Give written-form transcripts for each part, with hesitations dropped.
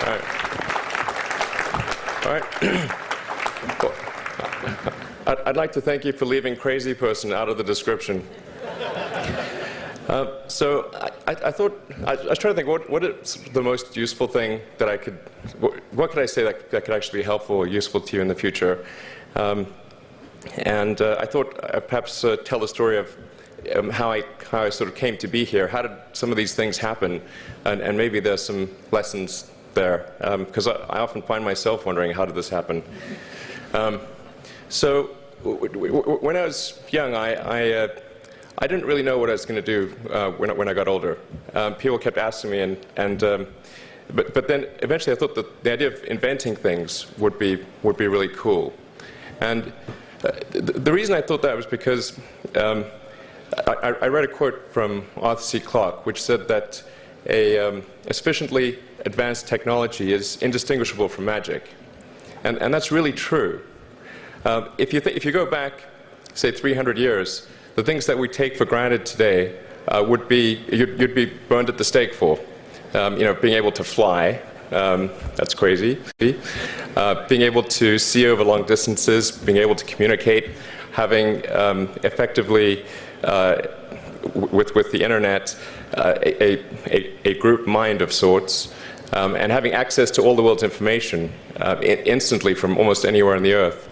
All right. Well, I'd like to thank you for leaving crazy person out of the description. So I thought, I was trying to think, what is the most useful thing that I could, what could I say that could actually be helpful or useful to you in the future? And I thought I'd perhaps tell the story of how I sort of came to be here. How did some of these things happen? And maybe there's some lessons there, because I often find myself wondering, how did this happen? So when I was young, I didn't really know what I was going to do when I got older. People kept asking me, but then eventually I thought that the idea of inventing things would be really cool. And the reason I thought that was because I read a quote from Arthur C. Clarke, which said that a sufficiently advanced technology is indistinguishable from magic, and that's really true. If you go back, say 300 years, the things that we take for granted today you'd be burned at the stake for. Being able to fly, that's crazy. Being able to see over long distances, being able to communicate, having effectively with the internet a group mind of sorts, and having access to all the world's information instantly from almost anywhere on the earth.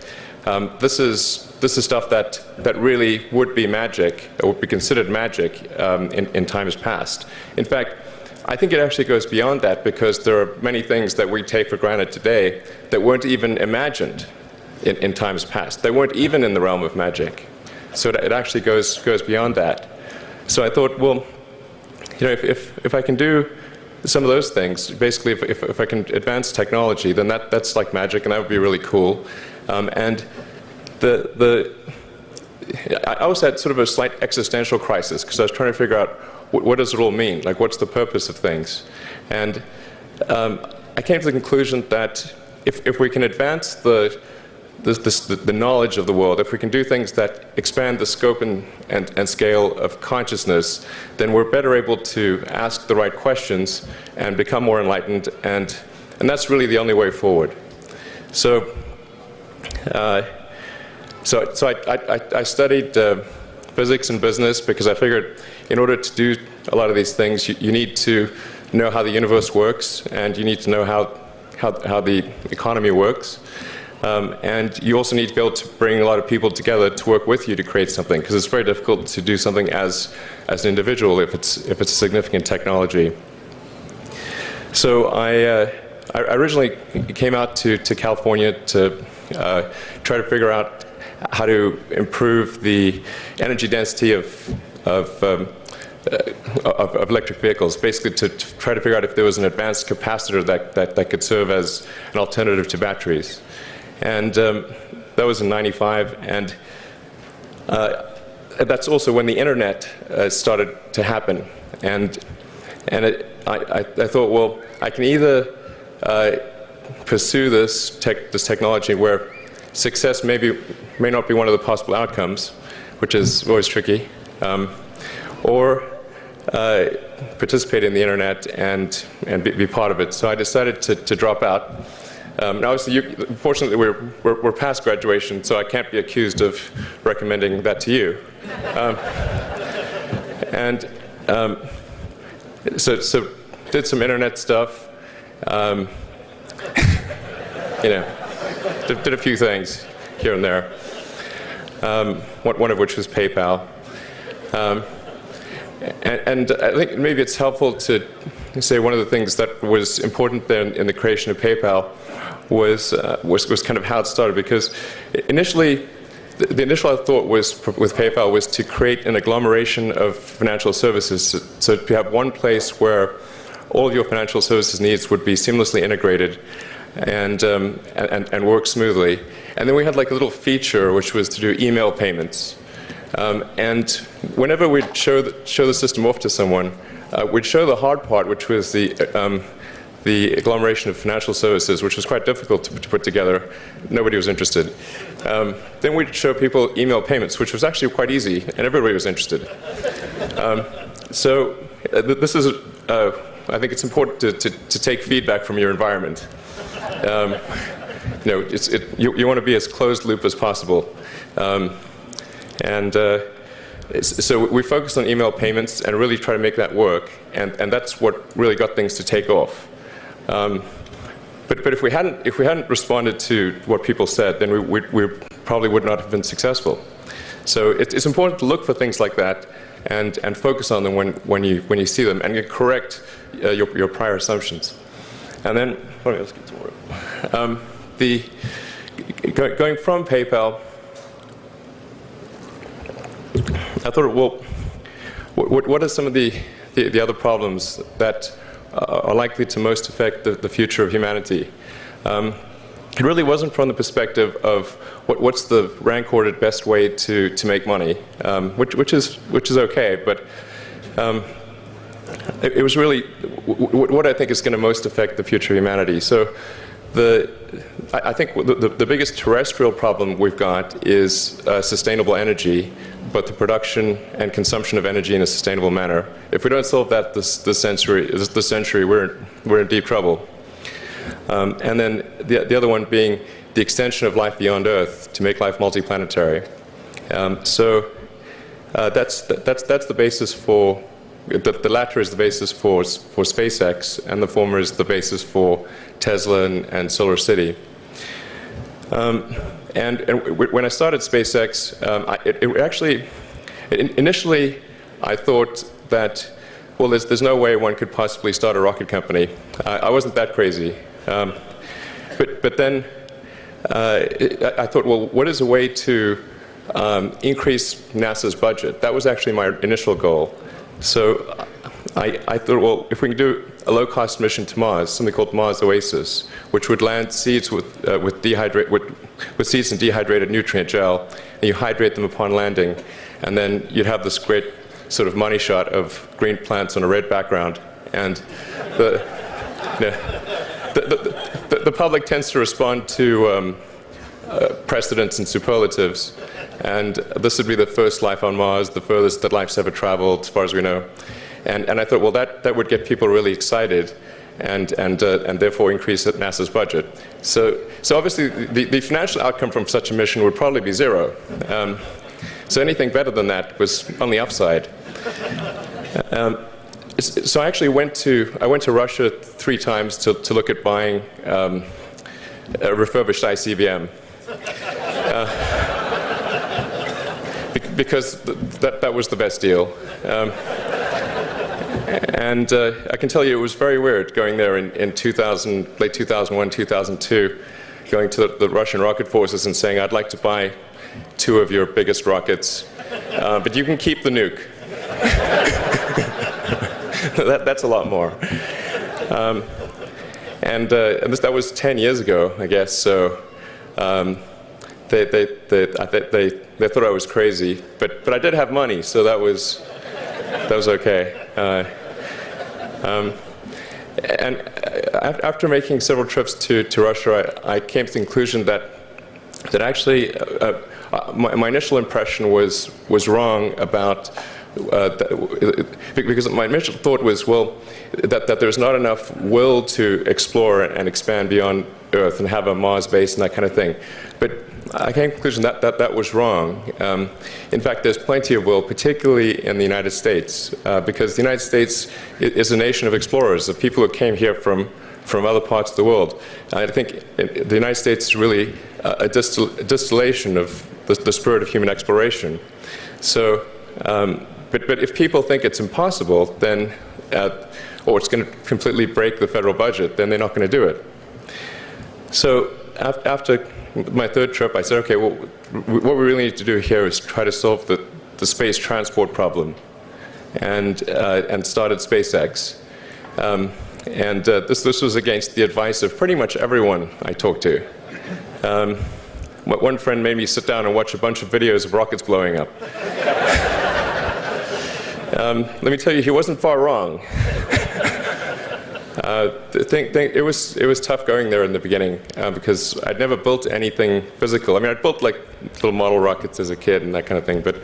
This is stuff that really would be magic, or would be considered magic in times past. In fact, I think it actually goes beyond that, because there are many things that we take for granted today that weren't even imagined in times past. They weren't even in the realm of magic. So it actually goes beyond that. So I thought, well, if I can do some of those things, basically if I can advance technology, then that's like magic, and that would be really cool. And I also had sort of a slight existential crisis, because I was trying to figure out what does it all mean? Like, what's the purpose of things? And I came to the conclusion that if we can advance the knowledge of the world, if we can do things that expand the scope and scale of consciousness, then we're better able to ask the right questions and become more enlightened, and that's really the only way forward. So I studied physics and business, because I figured in order to do a lot of these things, you need to know how the universe works, and you need to know how the economy works. And you also need to be able to bring a lot of people together to work with you to create something, because it's very difficult to do something as an individual if it's a significant technology. So I originally came out to California to try to figure out how to improve the energy density of electric vehicles, basically to try to figure out if there was an advanced capacitor that could serve as an alternative to batteries. And that was in '95, and that's also when the internet started to happen. And I thought, well, I can either pursue this technology where success may not be one of the possible outcomes, which is always tricky, or participate in the internet and be part of it. So I decided to drop out. Now, obviously, fortunately, we're past graduation, so I can't be accused of recommending that to you. So did some internet stuff. Did a few things here and there. One of which was PayPal. And I think maybe it's helpful to say one of the things that was important then in the creation of PayPal was kind of how it started, because initially the initial thought was with PayPal was to create an agglomeration of financial services, so to have one place where all of your financial services needs would be seamlessly integrated and work smoothly. And then we had like a little feature which was to do email payments. And whenever we'd show the system off to someone, we'd show the hard part, which was the agglomeration of financial services, which was quite difficult to put together. Nobody was interested. Then we'd show people email payments, which was actually quite easy, and everybody was interested. So this is I think it's important to take feedback from your environment. You want to be as closed loop as possible. So we focused on email payments and really try to make that work, and that's what really got things to take off. But if we hadn't responded to what people said, then we probably would not have been successful. So it's important to look for things like that and focus on them when you see them, and you correct your prior assumptions. And then let's get some more. Going from PayPal, I thought, well, what are some of the other problems that are likely to most affect the future of humanity? It really wasn't from the perspective of what's the rank-ordered best way to make money, which is okay, but it was really what I think is going to most affect the future of humanity. So I think the biggest terrestrial problem we've got is sustainable energy, but the production and consumption of energy in a sustainable manner. If we don't solve that this century, we're in deep trouble. And then the other one being the extension of life beyond Earth to make life multiplanetary. So that's the basis for the latter is the basis for SpaceX, and the former is the basis for Tesla and Solar City. And when I started SpaceX, initially I thought that, well, there's no way one could possibly start a rocket company. I wasn't that crazy. But then I thought, well, what is a way to increase NASA's budget? That was actually my initial goal. So I thought, well, if we can do a low-cost mission to Mars, something called Mars Oasis, which would land seeds with seeds and dehydrated nutrient gel, and you hydrate them upon landing, and then you'd have this great sort of money shot of green plants on a red background, and the public tends to respond to precedents and superlatives, and this would be the first life on Mars, the furthest that life's ever traveled, as far as we know. And I thought, well, that would get people really excited, and therefore increase NASA's budget. So obviously, the financial outcome from such a mission would probably be zero. So anything better than that was on the upside. So I actually went to Russia 3 times to look at buying a refurbished ICBM. Because that was the best deal. And I can tell you it was very weird going there in late 2001, 2002, going to the Russian rocket forces and saying, I'd like to buy 2 of your biggest rockets, but you can keep the nuke. That's a lot more. And that was 10 years ago, I guess, so they thought I was crazy, but I did have money, so that was okay. And after making several trips to Russia, I came to the conclusion that actually my initial impression was wrong about because my initial thought was, well, that there's not enough will to explore and expand beyond Earth and have a Mars base and that kind of thing. But I came to the conclusion that was wrong. In fact, there's plenty of will, particularly in the United States, because the United States is a nation of explorers, of people who came here from other parts of the world. I think the United States is really a distillation of the spirit of human exploration. So, but if people think it's impossible, then, or it's going to completely break the federal budget, then they're not going to do it. So after my 3rd trip, I said, okay, well, what we really need to do here is try to solve the space transport problem, and started SpaceX. This was against the advice of pretty much everyone I talked to. One friend made me sit down and watch a bunch of videos of rockets blowing up. Let me tell you, he wasn't far wrong. It was tough going there in the beginning because I'd never built anything physical. I mean, I'd built like little model rockets as a kid and that kind of thing, but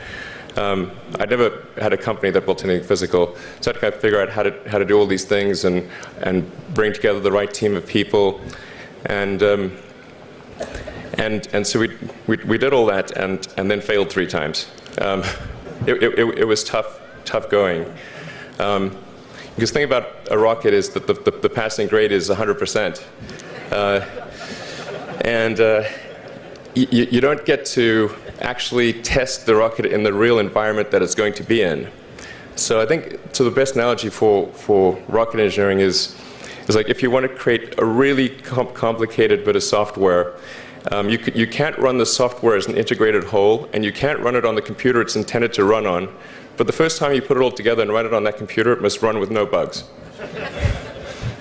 I'd never had a company that built anything physical, so I had to kind of figure out how to do all these things and bring together the right team of people, and so we did all that and then failed 3 times. It was tough going. Because the thing about a rocket is that the passing grade is 100%, and you don't get to actually test the rocket in the real environment that it's going to be in. So I think the best analogy for rocket engineering is like if you want to create a really complicated bit of software, you can't run the software as an integrated whole, and you can't run it on the computer it's intended to run on. But the first time you put it all together and run it on that computer, it must run with no bugs.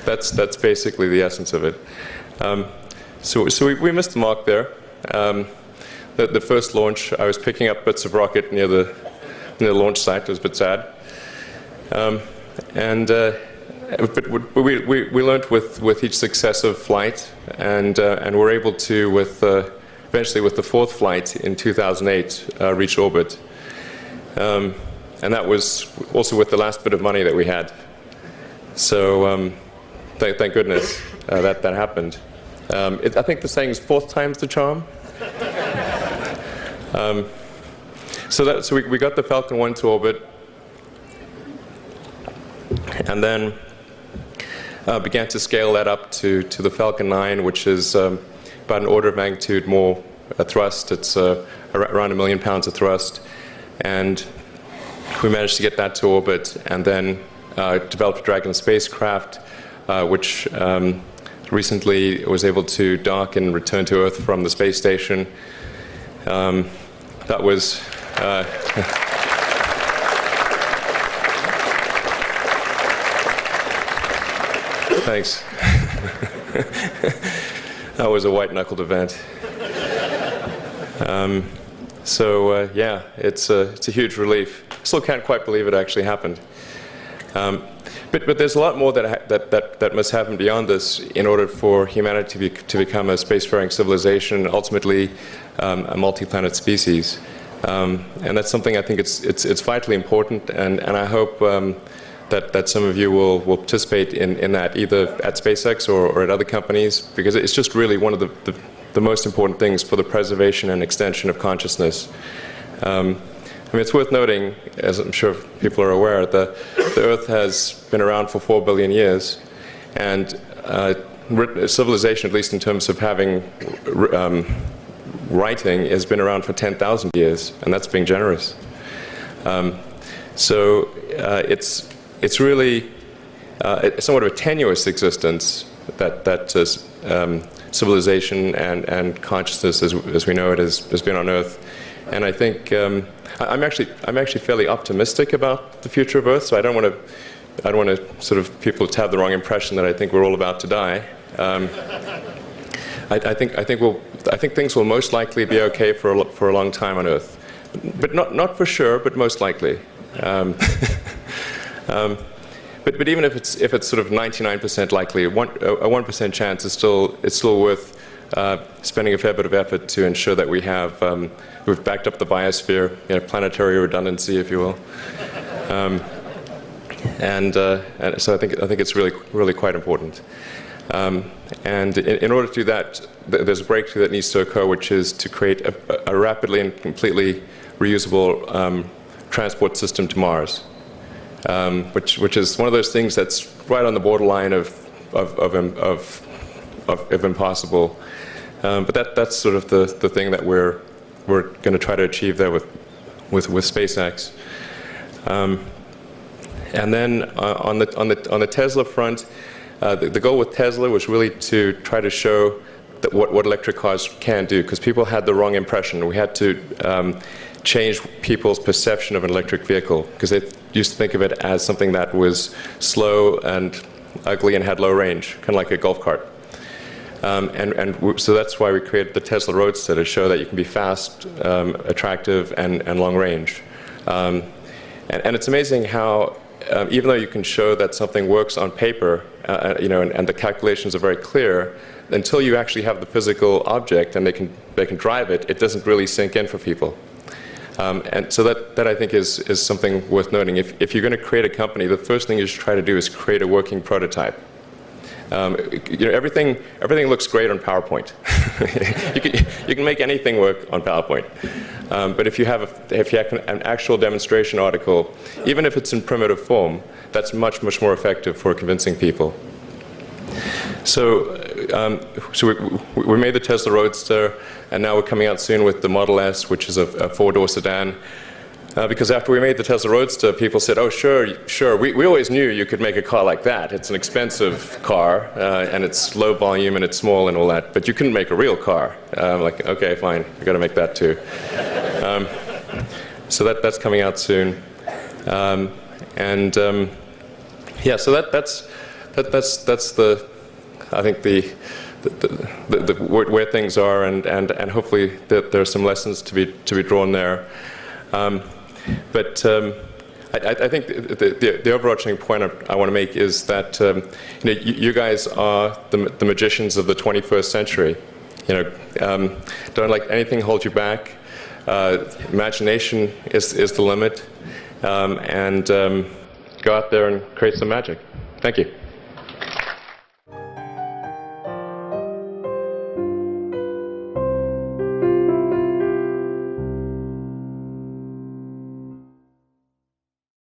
That's basically the essence of it. So we missed the mark there. The first launch, I was picking up bits of rocket near the launch site. It was a bit sad. But we learned with each successive flight, and were able to, eventually with the 4th flight in 2008, reach orbit. And that was also with the last bit of money that we had. So thank goodness that happened. I think the saying is 4th time's the charm. So we got the Falcon 1 to orbit, and then began to scale that up to the Falcon 9, which is about an order of magnitude more thrust. It's around 1 million pounds of thrust, and we managed to get that to orbit, and then developed a Dragon spacecraft, which recently was able to dock and return to Earth from the space station. That was thanks. That was a white-knuckled event. Yeah, it's a huge relief. Still can't quite believe it actually happened. But there's a lot more that must happen beyond this in order for humanity to become a spacefaring civilization, ultimately a multi-planet species. And that's something I think it's vitally important, and I hope that some of you will participate in that, either at SpaceX or at other companies, because it's just really one of the most important things for the preservation and extension of consciousness. I mean, it's worth noting, as I'm sure people are aware, the Earth has been around for 4 billion years, and civilization, at least in terms of having writing, has been around for 10,000 years, and that's being generous. It's really somewhat of a tenuous existence that civilization and consciousness, as we know it, has been on Earth. And I think I'm actually fairly optimistic about the future of Earth. So I don't want to sort of people to have the wrong impression that I think we're all about to die. I think things will most likely be okay for a long time on Earth, but not for sure, but most likely. But even if it's sort of 99% likely, a 1% chance is still worth spending a fair bit of effort to ensure that we've backed up the biosphere, planetary redundancy, if you will. And so I think it's really quite important. And in order to do that, there's a breakthrough that needs to occur, which is to create a rapidly and completely reusable transport system to Mars, which is one of those things that's right on the borderline of impossible. But that's sort of the thing that we're going to try to achieve there with SpaceX. And then on the Tesla front, the goal with Tesla was really to try to show that what electric cars can do, because people had the wrong impression. We had to change people's perception of an electric vehicle, because they used to think of it as something that was slow and ugly and had low range, kind of like a golf cart. So that's why we created the Tesla Roadster, to show that you can be fast, attractive, and long range. And it's amazing how, even though you can show that something works on paper, and the calculations are very clear, until you actually have the physical object and they can drive it, it doesn't really sink in for people. And so that I think is something worth noting. If you're going to create a company, the first thing you should try to do is create a working prototype. Everything looks great on PowerPoint. you can make anything work on PowerPoint. But if you have an actual demonstration article, even if it's in primitive form, that's much more effective for convincing people. So we made the Tesla Roadster, and now we're coming out soon with the Model S, which is a four-door sedan. Because after we made the Tesla Roadster, people said, oh, sure, we always knew you could make a car like that. It's an expensive car, and it's low volume, and it's small and all that, but you couldn't make a real car. Like, okay, fine, we've got to make that too. So that's coming out soon. Yeah, so that's the, I think the where things are, and hopefully there are some lessons to be drawn there. But I think the overarching point I want to make is that you guys are the magicians of the 21st century. Don't let anything hold you back. Imagination is the limit, and go out there and create some magic. Thank you.